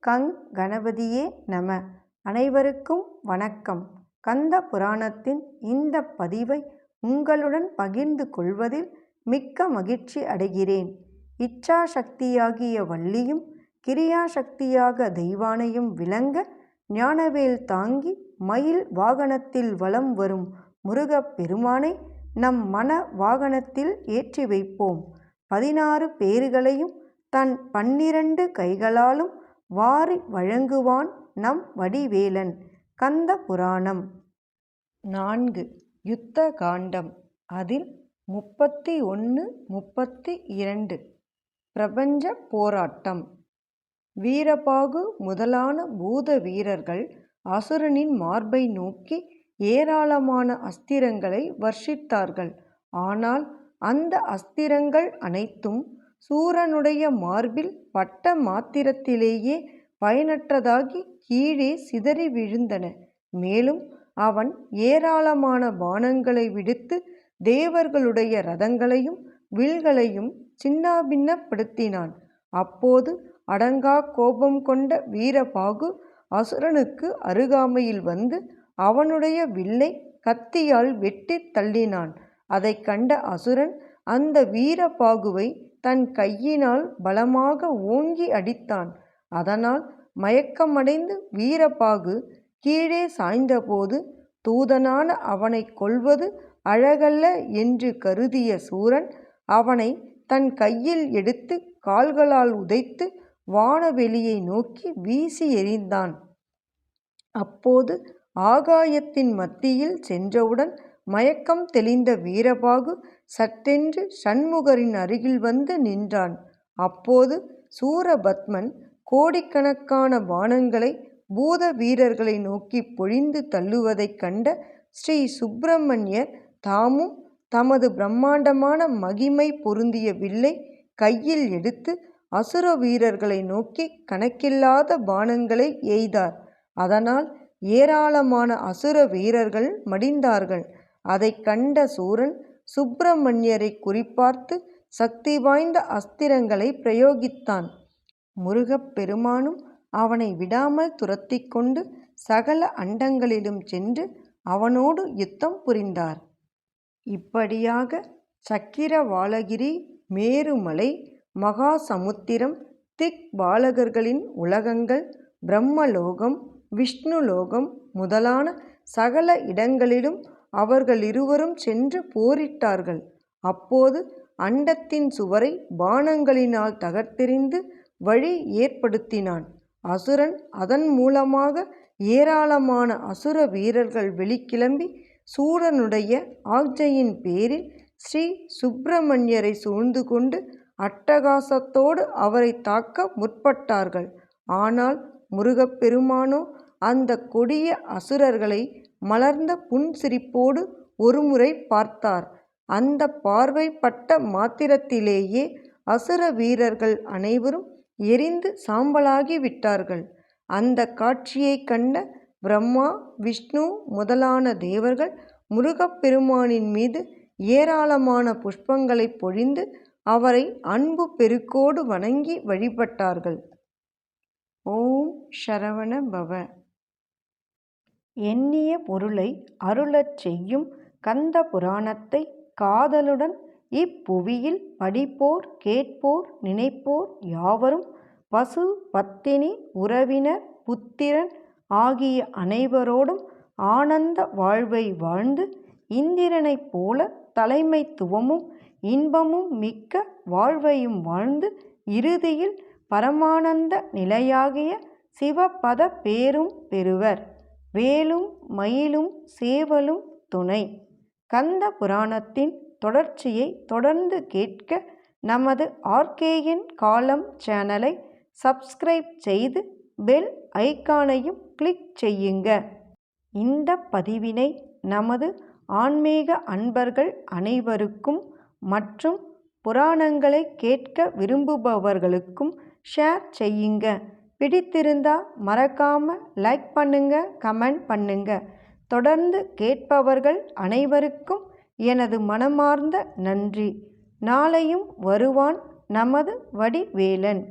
கங் கணபதியே நம. அனைவருக்கும் வணக்கம். கந்த புராணத்தின் இந்த பதிவை உங்களுடன் பகிர்ந்து கொள்வதில் மிக்க மகிழ்ச்சி அடைகிறேன். இச்சாசக்தியாகிய வள்ளியும் கிரியாசக்தியாக தெய்வானையும் விளங்க ஞானவேல் தாங்கி மயில் வாகனத்தில் வலம் வரும் முருகப் பெருமானை நம் மன வாகனத்தில் ஏற்றி வைப்போம். 16 பேறுகளையும் தன் 12 கைகளாலும் வாரி வழங்குவான் நம் வடிவேலன். கந்த புராணம் 4 யுத்த காண்டம். அதில் 31, 32 பிரபஞ்ச போராட்டம். வீரபாகு முதலான பூத வீரர்கள் அசுரனின் மார்பை நோக்கி ஏராளமான அஸ்திரங்களை வர்ஷித்தார்கள். ஆனால் அந்த அஸ்திரங்கள் அனைத்தும் சூரனுடைய மார்பில் பட்ட மாத்திரத்திலேயே பயனற்றதாகி கீழே சிதறி விழுந்தன. மேலும் அவன் ஏராளமான பாணங்களை விடுத்து தேவர்களுடைய ரதங்களையும் வில்களையும் சின்னாபின்னப்படுத்தினான். அப்போது அடங்கா கோபம் கொண்ட வீரபாகு அசுரனுக்கு அருகாமையில் வந்து அவனுடைய வில்லை கத்தியால் வெட்டி தள்ளினான். அதை கண்ட அசுரன் அந்த வீரபாகுவை தன் கையினால் பலமாக ஓங்கி அடித்தான். அதனால் மயக்கமடைந்து வீரபாகு கீழே சாய்ந்தபோது தூதனான அவனை கொல்வது அழகல்ல என்று கருதிய சூரன் அவனை தன் கையில் எடுத்து கால்களால் உதைத்து வானவெளியை நோக்கி வீசி எறிந்தான். அப்போது ஆகாயத்தின் மத்தியில் சென்றவுடன் மயக்கம் தெளிந்த வீரபாகு சட்டென்று சண்முகரின் அருகில் வந்து நின்றான். அப்போது சூரபத்மன் கோடிக்கணக்கான பாணங்களை பூத வீரர்களை நோக்கி பொழிந்து தள்ளுவதைக் கண்ட ஸ்ரீ சுப்பிரமணியர் தாமும் தமது பிரம்மாண்டமான மகிமை பொருந்திய வில்லை கையில் எடுத்து அசுர வீரர்களை நோக்கி கணக்கில்லாத பாணங்களை எய்தார். அதனால் ஏராளமான அசுர வீரர்கள் மடிந்தார்கள். அதை கண்ட சூரன் சுப்பிரமணியரை குறிப்பார்த்து சக்தி வாய்ந்த அஸ்திரங்களை பிரயோகித்தான். முருகப் பெருமானும் அவனை விடாமல் துரத்தி கொண்டு சகல அண்டங்களிலும் சென்று அவனோடு யுத்தம் புரிந்தார். இப்படியாக சக்கிரவாளகிரி, மேருமலை, மகாசமுத்திரம், திக்பாலகர்களின் உலகங்கள், பிரம்மலோகம், விஷ்ணுலோகம் முதலான சகல இடங்களிலும் அவர்களிருவரும் சென்று போரிட்டார்கள். அப்போது அண்டத்தின் சுவரை பாணங்களினால் தகர்த்தெறிந்து வழி ஏற்படுத்தினான். அசுரன் அதன் மூலமாக ஏராளமான அசுர வீரர்கள் வெளிக்கிளம்பி சூரனுடைய ஆக்ஞையின் பேரில் ஸ்ரீ சுப்பிரமணியரை சூழ்ந்து கொண்டு அட்டகாசத்தோடு அவரை தாக்க முற்பட்டார்கள். ஆனால் முருகப்பெருமானோ அந்த கொடிய அசுரர்களை மலர்ந்த புன்சிரிப்போடு ஒருமுறை பார்த்தார். அந்த பார்வை பட்ட மாத்திரத்திலேயே அசுர வீரர்கள் அனைவரும் எரிந்து சாம்பலாகி விட்டார்கள். அந்த காட்சியை கண்ட பிரம்மா, விஷ்ணு முதலான தேவர்கள் முருகப்பெருமானின் மீது ஏராளமான புஷ்பங்களை பொழிந்து அவரை அன்பு பெருக்கோடு வணங்கி வழிபட்டார்கள். ஓம் சரவண பவ. எண்ணிய பொருளை அருளச் செய்யும் கந்த புராணத்தை காதலுடன் இப்புவியில் படிப்போர், கேட்போர், நினைப்போர் யாவரும் பசு, பத்தினி, உறவினர், புத்திரன் ஆகிய அனைவரோடும் ஆனந்த வாழ்வை வாழ்ந்து இந்திரனைப் போல தலைமைத்துவமும் இன்பமும் மிக்க வாழ்வையும் வாழ்ந்து இறுதியில் பரமானந்த நிலையாகிய சிவபத பேரும் பெறுவர். வேலும் மயிலும் சேவலும் துணை. கந்த புராணத்தின் தொடர்ச்சியை தொடர்ந்து கேட்க நமது ஆர்கேஎன் காலம் சேனலை சப்ஸ்கிரைப் செய்து பெல் ஐகானையும் கிளிக் செய்யுங்க. இந்த பதிவினை நமது ஆன்மீக அன்பர்கள் அனைவருக்கும் மற்றும் புராணங்களை கேட்க விரும்புபவர்களுக்கும் ஷேர் செய்யுங்க. பிடித்திருந்தா மறக்காம லைக் பண்ணுங்க, கமெண்ட் பண்ணுங்க. தொடர்ந்து கேட்பவர்கள் அனைவருக்கும் எனது மனமார்ந்த நன்றி. நாளையும் வருவான் நமது வடிவேலன்.